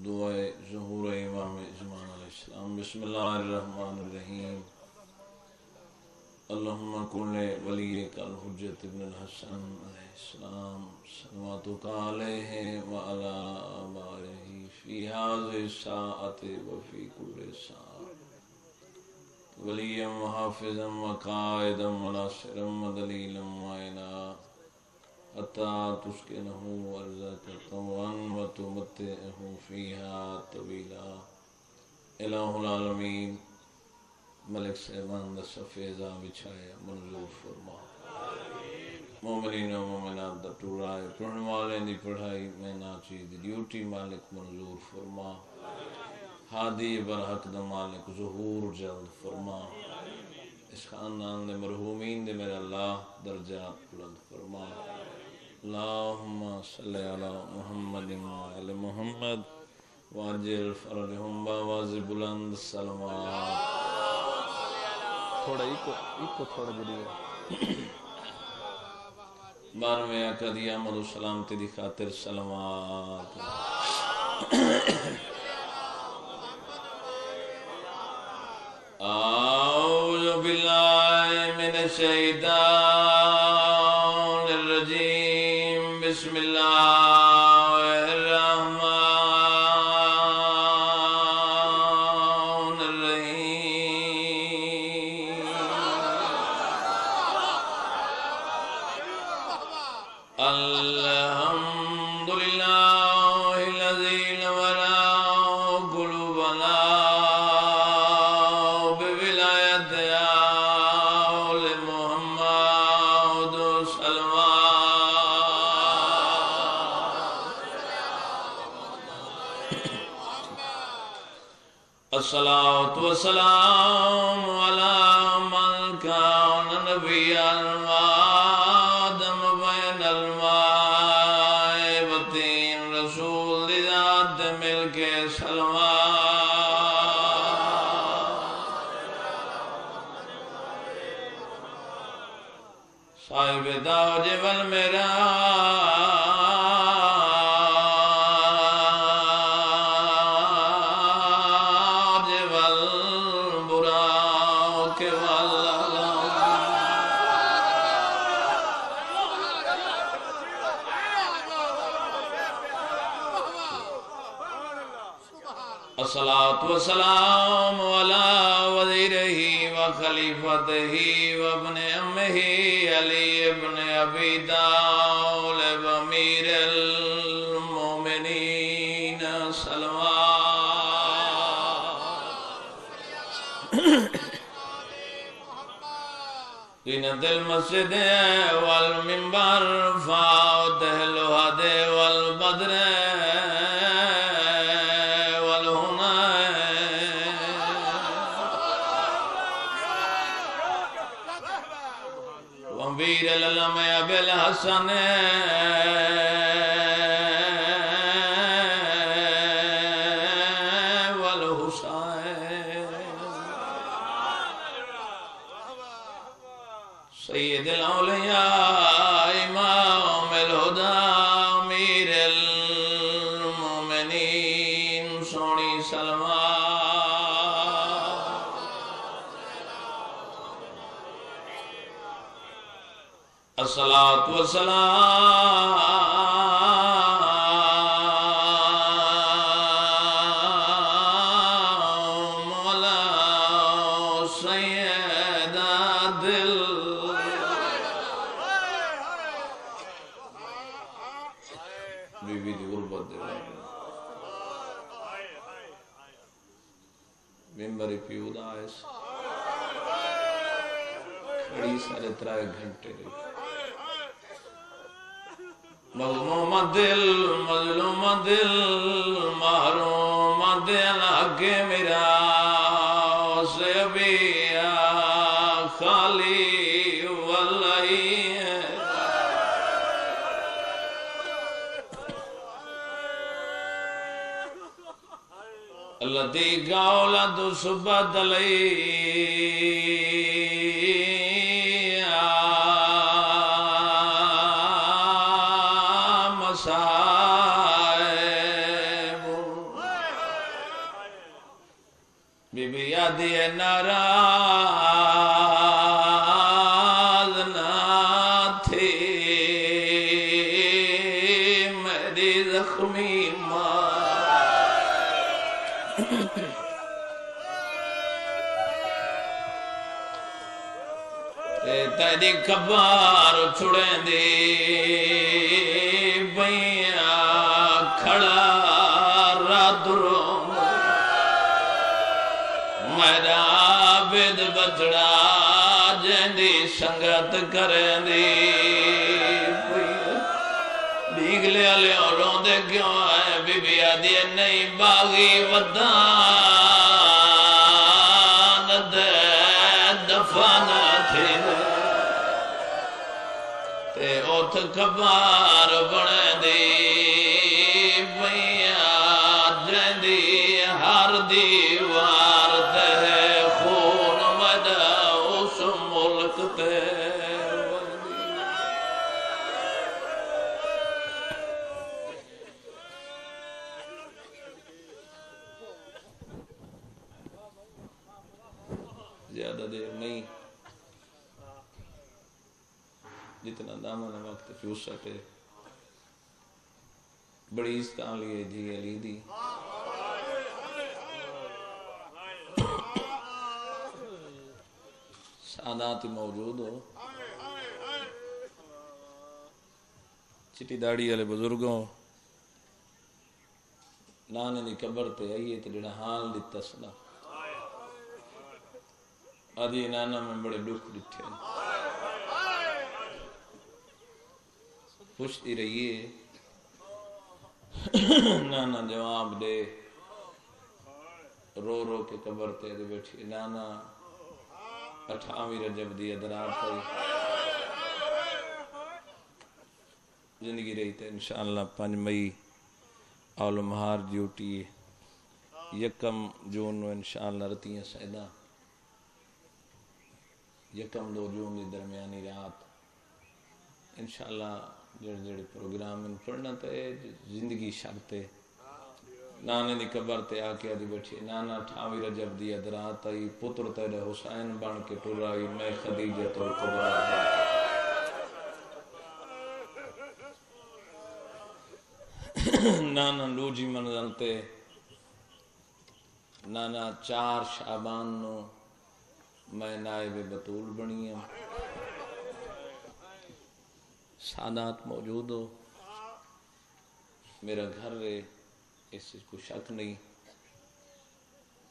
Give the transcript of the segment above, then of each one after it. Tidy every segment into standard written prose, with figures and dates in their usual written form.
دعائے ظہور امام اجمان علیہ السلام۔ بسم اللہ الرحمن الرحیم۔ اللہم کن ولیک الحجت ابن الحسن علیہ السلام صلواتک علیہ وعلی آبائہ فی ہذہ الساعۃ وفی کل ساعۃ ولیا وحافظا وقائدا وناصرا ودلیلا معینا حتی تسکنہ ارضک طوعا وتمتعہ فیہا طویلا۔ الہ العالمین ملک صاحبان دا سفیدہ بچھایا منظور فرما، مومنین و مومنات دا ٹورائے پڑھنے والے دی پڑھائی میں ناچی دی ڈیوٹی مالک منظور فرما، ہادی برحق دا مالک ظہور جلد فرما، اس خاندان دے مرحومین دے میرے اللہ درجات بلند فرما۔ اللہم صلی علی محمد وعلی محمد واجل فرجہم باواز بلند سلوات۔ تھوڑا ایک تھوڑا جڑی ہے 12ویں اکدی احمد و سلامتی دی خاطر سلوات۔ اعوذ باللہ من الشیطان الرجیم، بسم اللہ الرحمن الرحیم۔ الحمدللہ الذی نورا قلوبنا بولایت آل محمد صلوات۔ الصلاة والسلام علی من کان نبیا وآدم بین الماء والطین، رسول ذات مل کے سلوات۔ صاحب تاج والمعراج الصلاة والسلام على وزيره وخليفته وابن أمه علي بن أبي طالب أمير المؤمنين صلوات۔ زينة المسجد والمنبر فاوته الهد والبدر وامیر العلم ابی الحسن والحسین، سید الاولیاء امام الہدی امیر المومنین سونی سلمان۔ الصلاة والسلام على سيدات بی بی دی غربت دے ممبری پیو دا آئیس کھڑی 3.5 گھنٹے رہی۔ مظلوم دل محروم دل حق میرا سے بھی خالی واللہی ہے۔ اللہ دی گاولا تو صبح دلائی بی آدھی ہے ناراض نہ تھی میری زخمی ماں تیری کبار چھڑیں دی بیاں کھڑا رات رون میرا عابد بچڑا جیندی سنگت کریں دی بیگلے والے اوروں دے کیوں آئے بی بی آدھی نہیں باغی ودان دے دفانہ تھی تے اوتھ کبار بنے دی بیاں جیندی ہر دیوار تے خون مدا اس ملک تے زیادہ دیر نہیں جتنا دامن وقت پہ اس سکے بڑی عزتاں لیے دھی علی دی سادات موجود ہو چٹی داڑی والے بزرگوں نانے دی قبر تے آئیے تے جڑا حال دتا سنا آدھی نانا میں بڑے دکھ ڈٹھے پوچھتی رہیے نانا جواب دے رو رو کے قبر تے دے بیٹھی نانا 28 رجب دی ادرار پئی زندگی رہی تے انشاءاللہ 5 مئی اول مہار ڈیوٹی 1 جون نو انشاءاللہ رتیاں سیدہ 1-2 جون دی درمیانی رات انشاءاللہ جڑے پروگرام ان پڑھنا تے زندگی شرطے نانے دی قبر تے آکے آدھی بیٹھی نانا 28 رجب دی ادرات آئی پتر تیرے حسین بن کے ٹر آئی میں خدیجۃ الکبریٰ نانا لوجی منزل تے نانا 4 شعبان نو میں نائب بطول بنی ہوں سادات موجود ہو میرا گھر رہے اس سے کوئی شک نہیں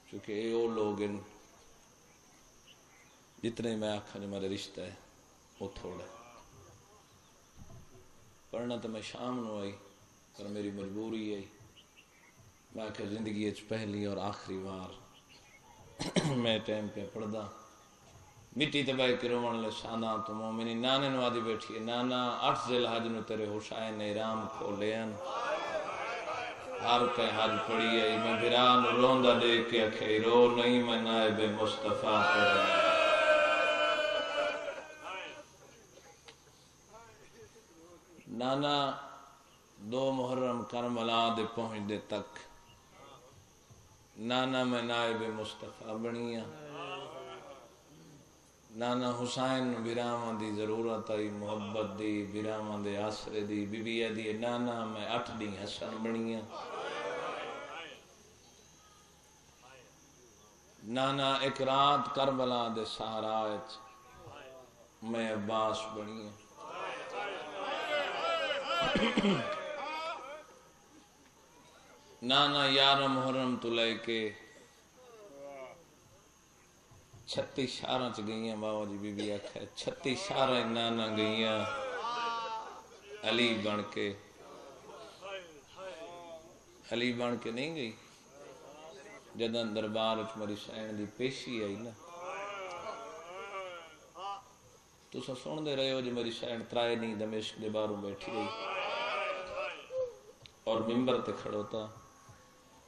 چونکہ اے وہ لوگ ان جتنے میں آکھا جو میرے رشتہ ہے وہ تھوڑا پڑھنا تو میں شام نو آئی پر میری مجبوری آئی میں آکھا زندگی اچ پہلی اور آخری بار میں ٹائم پہ پڑھدا مٹی تے بے کے رومن لے سادات مومنی نانے نو آدھی بیٹھی نانا 8 ذی الحج نو تیرے حسین احرام کھولے ہیں ہر کہیں حج پڑی ہے میں بھران روندہ دے کے اکھے رو نہیں میں نائب مصطفیٰ پر نانا 2 محرم کرملا دے پہنچ دے تک نانا میں نائب مصطفیٰ بنیا نانا حسین بیراواں دی ضرورت آئی محبت دی بیراواں دے آسرے دی بی بی دی نانا میں 8 دی حسن بنیا نانا ایک رات کربلا دے سہارا میں عباس بنیا نانا 11 محرم تو لے کے 36 شہراں چ گئیاں بابا جی بی بی آکھے 36 شہراں نانا گئیاں علی بن کے نہیں گئی جداں دربار وچ میری سین دی پیشی آئی نا تساں سن دے رہے ہو جو میری سین ترائے نہیں دمشق دے باہروں بیٹھی رہی اور ممبر تے کھڑوتا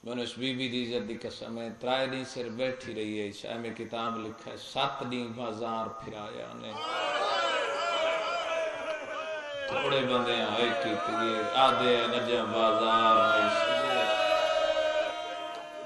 میں نے اس بی بی دی عزت دی قسم ہے ترائے دن صرف بیٹھی رہی ہے شاہ میں کتاب لکھا ہے 7 دن بازار پھرایا نے تھوڑے بندے آئے کی آدھے نجم بازار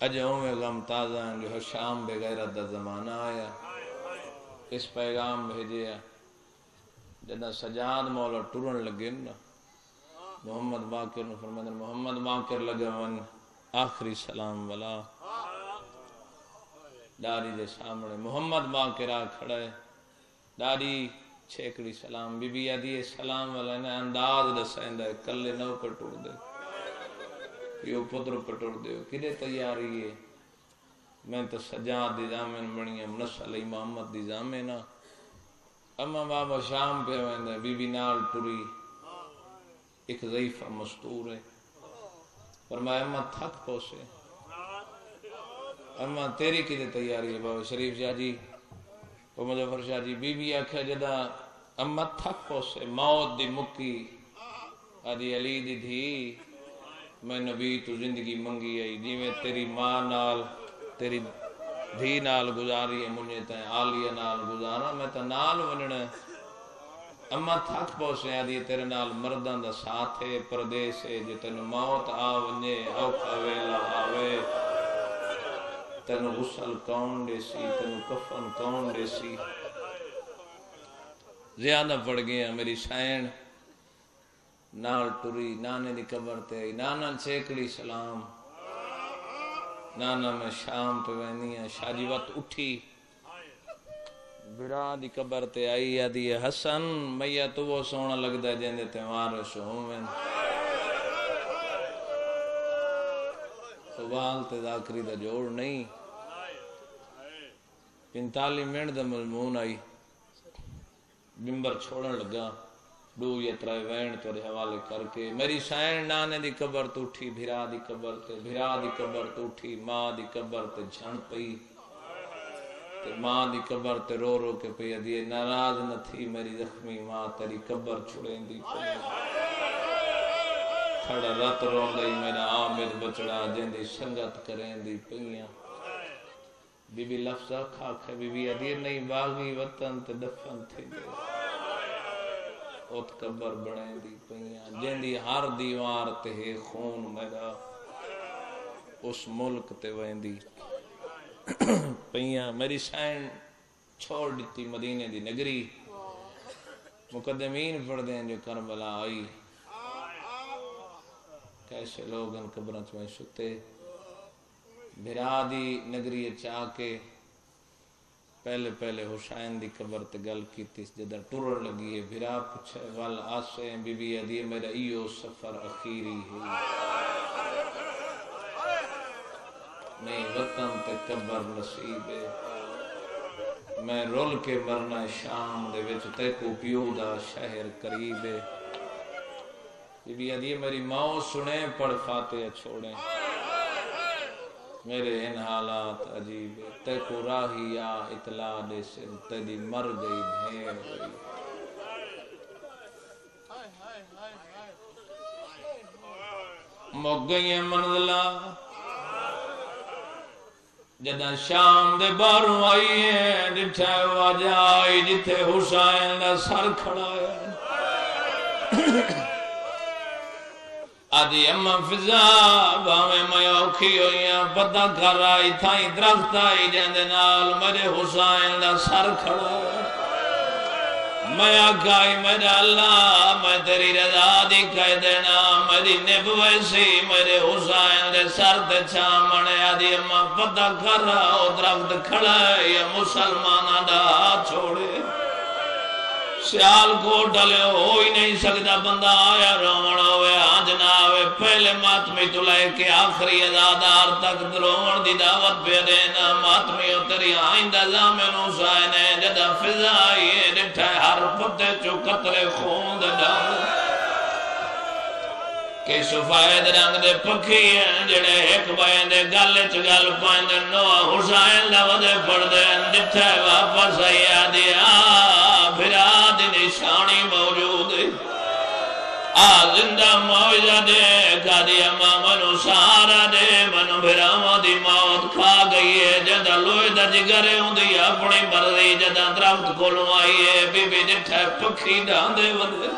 اجوں میں غم تازہ ہیں جو شام بغیرت دا زمانہ آیا اس پیغام بھیجیا جدہ سجاد مولا ٹرن لگے نا محمد باقر نے فرمایا محمد باقر لگا ون آخری سلام والا داری دے سامنے محمد باقر آ کھڑا ہے داری چھیکڑی سلام بی بی آدھی سلام والا نے انداز دسائندہ ہے clay know per ٹوڑ they you پتر پر ٹوڑ دے کدے تیاری ہے میں تو سجاد دی زامن بنی ہم نسل امامت دی زامن اما بابا شام پہ ویندہ بی بی نال ٹری ایک ضعیفہ مستور ہے فرمایا اما تھک پوسے اما تیری کدے تیاری ہے بابا شریف شاہ جی اور مظفر شاہ جی بی بی آکھا جدا اما تھک پوسے موت دی مکی آدھی علی دی دھی میں نبی تو زندگی منگی آئی جی میں تیری ماں نال تیری دھی نال گزاری ہے مجھے تین آلیہ نال گزارا میں تا نال وننے اما تھک پوسے آدھی تیرے نال مردان دا ساتھ ہے پردیس ہے جو تین موت آونے اوکھا ویلا آوے تین غسل کون دے سی تین کفن کون دے سی زیادہ پڑ گیا میری سائن نال ٹری نانے دی قبر تے آئی نانا چھیکڑی سلام نانا میں شام پہ وینی ہے شاہ جی وقت اٹھی برا دی قبر تے آئی آدھی حسن میاں تو وہ سونا لگ دا جیندے تے وارش ہوں میں سوال تے ذاکری دا جوڑ نہیں 45 منٹ دا مضمون آئی ممبر چھوڑن لگا دو یا ترائے وین تورے حوالے کر کے میری سائن نانے دی قبر تو اٹھی بھرا دی قبر تو اٹھی ماں دی قبر تے جھن پئی تے ماں دی قبر تے رو رو کے پئی دیئے ناراض نہ تھی میری زخمی ماں تیری قبر چھڑیں دی پئی کھڑا رات رون گئی میرا آمد بچڑا جن دی سنگت کریں دی پئیاں بی بی لفظہ کھا کھا بی بی ادیر نہیں باغی وطن تے دفن تھی دے اوت قبر بڑھیں دی پئیاں جن دی ہر دیوار تے خون میرا اس ملک تے ویندی پئیاں میری سائن چھوڑ دیتی مدینے دی نگری مقدمین پڑھ دیں جو کربلا آئی کیسے لوگ ان قبرت میں ستے بھرا دی نگری چاہ کے پہلے حسین دی قبر تے گل کیتی جدہ ٹرر لگی ہے بھرا پچھے وال آسے بی بی ادھی میرا ایو سفر اخیری ہے نہیں وطن تے قبر نصیب ہے میں رول کے مرنا شام دے وچ تے کو پیو دا شہر قریب ہے بی بی ادھی میری ماں سنے پڑھ فاتحہ چھوڑیں میرے ان حالات عجیب تے کو راہی یا اطلاع دے سن تیری مر گئی بھیڑ گئی مک گئی ہیں منزلہ جدہ شام دے باروں آئی ہیں جتھے واجہ آئی جتھے حسین دا سر کھڑا ہے آدھی اما فضا باویں میں اوکھی ہوئیاں پتہ کر آئی تھائی درخت آئی جہندے نال میرے حسین دا سر کھڑا ہے میں آکھائی میرے اللہ میں تیری رضا دی کہہ دینا میری نب ویسی میرے حسین دے سر تے چھامنے آدھی اما پتہ کر آؤ درخت کھڑا ہے یا مسلمانہ دا چھوڑے سیال کو ڈلے ہو ہی نہیں سکتا بندہ آیا رومن ہوئے آنجنا ہوئے پہلے ماتمی تو لے کے آخری ازادار تک درومن دی دعوت پہ دینا ماتمی ہو تیری آئندہ زامن حسین ہے جدہ فضا آئیے ڈٹھے ہر پتے چو قطرے خون دے ڈال کہ سفید رنگ دے پکھی ہیں جڑے ایک بائن دے گل چگل پائن دے نوہ حسین دا ودے پڑھ دے ڈٹھے واپس آئیا دیا بھرا دی نشانی موجود ہے زندہ موجہ دے کھا دیا منو سارا دے منو بھراما دی موت کھا گئی ہے جدہ لوئی دا جگرے ہوں دی اپنی مرضی جدہ درخت کھولوں آئی ہے بی بی جٹھے پکھی ڈاندے ودے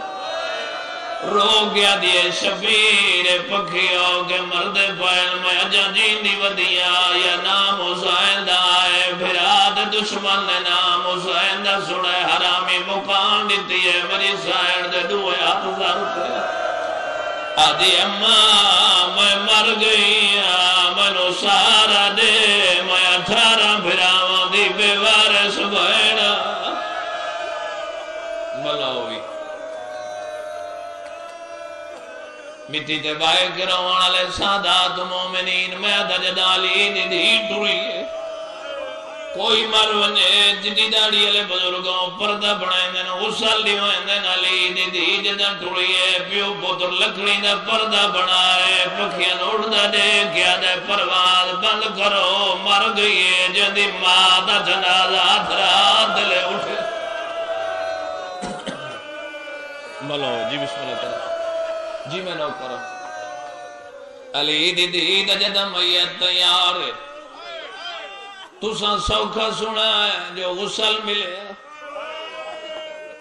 رو گیا دیے شبیر پکھی ہو کے مرد پائل میں اجا جیندی ودیا یا نام حسین دا آئے بھراد دشمن نے نام حسین دا سنے حرامی مکان دیتی ہے میری سائن دے دوئے ہاتھ ضرورتے آدھی اماں میں مر گئی منو سارا دے میں 18 بھراواں دی بے وارث بہنا ملاوی مٹی تے بائے گراؤن علیہ سادات مومنین میں درجد علی دی ٹوری ہے کوئی مرونجے جدی داڑی علیہ بزرگوں پردہ بڑھائیں دن غسل دیوائیں دن علی دی جدن ٹوری ہے پیو پتر لکڑی دا پردہ بڑھائے پکھیاں اڑدہ دے کیا دے پرواز بند کرو مر گئی ہے جدی ماں دا جنازہ دھرا دلے اٹھے ملو جی بسم اللہ کرو جی میں نو کرو علی دی جدہ میت تیار ہے تُساں سوکھا سنا ہے جو غسل ملے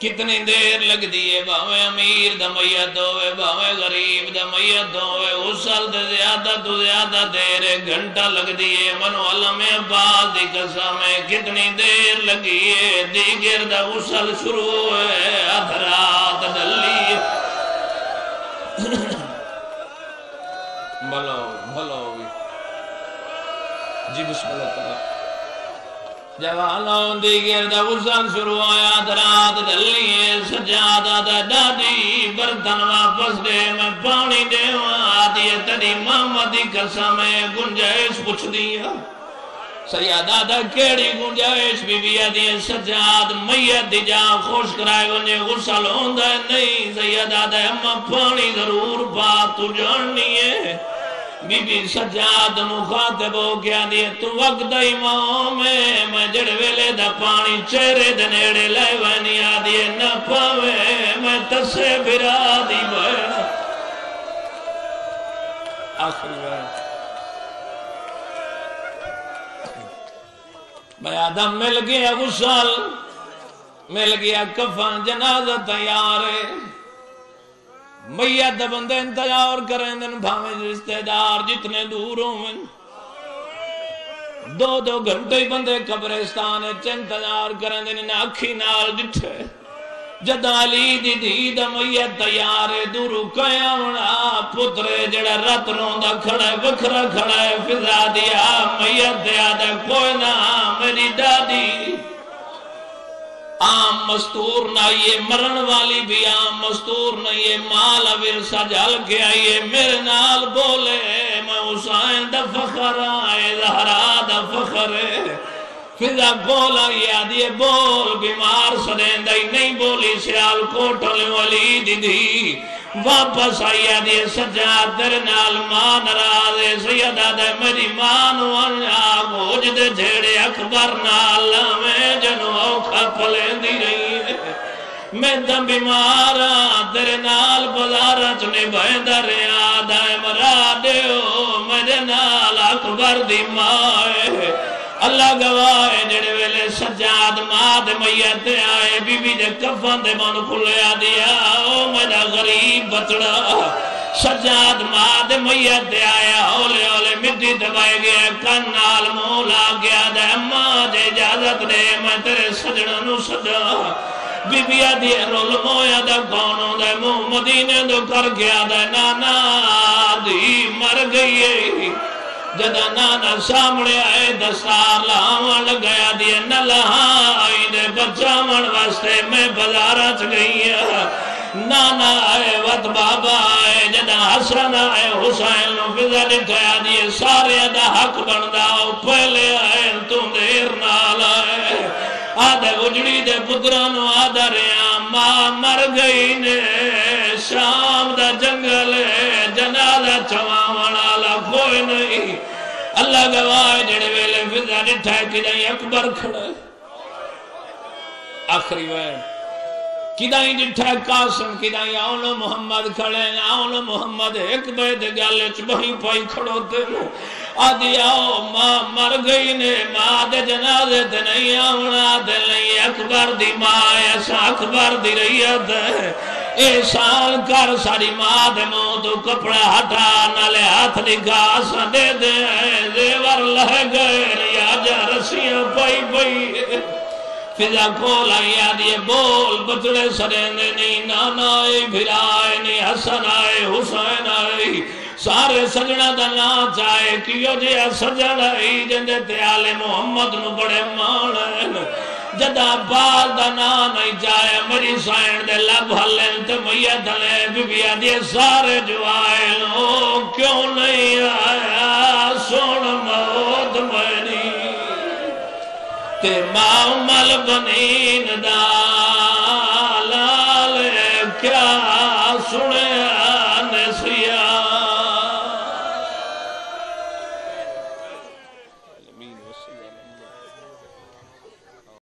کتنی دیر لگ دیئے باویں امیر دا میت ہوئے باویں غریب دا میت ہوئے غسل دے زیادہ تو زیادہ دیر گھنٹہ لگ دیئے منو علم عباس دی قسمیں کتنی دیر لگیے دیگر دا غسل شروع ہوئے ادھرات ڈلی بھلو جی بسم اللہ تعالی جوانوں دیگر دا غسل شروع آیا درات دلیے سجادہ دا دادی برتن واپس دے میں پانی دے آدھیے تری محمد دی قسمیں گنجائش پوچھ دیا سیادہ دا کیڑی گنجائش بی بی آدھیے سجاد میت دی جا خوش کرائے گنجے غسل ہوندہ نہیں سیادہ دا اما پانی ضرور بات تو جاننی ہے بی بی سجاد مخاطب ہو گیا دیئے تو وقت امام میں جڑ ویلے دا پانی چہرے دنیڑے لائے وینی آدھیے نہ پاوے میں تسے بھرا دی بہن آخری بہن میں آدم مل گیا غسل مل گیا کفن جنازہ تیار ہے میت بندے انتظار کریں دن بھاویں رشتہ دار جتنے دور ہوں دو گھنٹے بندے قبرستان انتظار کریں دن اکھی نال ڈٹھے جد علی دی دی دا میت تیار دورو قیامنا پترے جڑا رات روندہ کھڑا ہے بکھرا کھڑا ہے فضا دیا میت دیا دا کوئی نہ میری دادی عام مستور نہ یہ مرن والی بھی عام مستور نہ یہ مال ورثہ جل کے آئیے میرے نال بولے میں حسین دا فخر آئے زہرا دا فخر فضا بولا یہ آدھیے بول بیمار سدیندائی نہیں بولی سیال کوٹل والی دی واپس آئی آدھیے سجاد در نال ماں نرازے سیدہ دے میری ماں نوانیا گوجد جھیڑے اکبر نال میں جنو اوکھا پلین دی رہی ہے میں دم بیمارا در نال بزارا چنے بہندہ ریاد آئے مرا دیو میرے نال اکبر دی ماں اللہ گواہ جڑے ویلے سجاد ماد میت آئے بی بی دے کفن دے من کھلیا دیا او میرا غریب بچڑا سجاد ماد میت آیا ہولے ہولے مٹی دبائے گیا کنال مولا گیا دے اماں جے اجازت دے میں تیرے سجڑا نو سجا بی بی آدھی رول مویا دا کونوں دے منہ مدینے دو کر گیا دے نانا دی مر گئی جدا نانا سامنے آئے دستار لاؤن لگیا دیئے نہ لہاں آئی دے بچامن واسطے میں بزارہ چ گئی نانا آئے وقت بابا آئے جدا حسن آئے حسین نو فضا لکھایا دیئے سارے دا حق بنداؤ پہلے آئے تم دیر نال آئے آدھے اجڑی دے پترانو آدھا رہا ماں مر گئی نے شام دا جنگل جنازہ چواوان آلا کوئی نہیں اللہ گواہ جڑے ویلے فضا نٹھا کدائی اکبر کھڑا آخری وین کدائی نٹھا قاسم کدائی آولو محمد کھڑے آولو محمد ایک بید گالے چبہی پائی کھڑو تیرو آدھی آؤ ماں مر گئی نے ماں دے جنازے تے نہیں آونا دے نہیں اکبر دی ماں ایسا اکبر دی رہیت ہے احسان کر ساری ماں دے منہ تو کپڑا ہٹا نالے ہاتھ نکاس دے دے زیور لہ گئے یا جا رسیاں پائی پائی فضا کھول آئی آدھیے بول بچڑے سریندے نہیں نانا آئے بھرا آئے نہیں حسن آئے حسین آئے سارے سجنہ دا نا چاہے کیوں جے سجن آئی جندے تے آل محمد نو بڑے مان جدا بال دا نا نہیں چاہے میری سائن دے لب حلن تے میت دلے بی بی آدھیے سارے جو آئے لو کیوں نہیں آیا سن موت مینی تے ماں مل بنی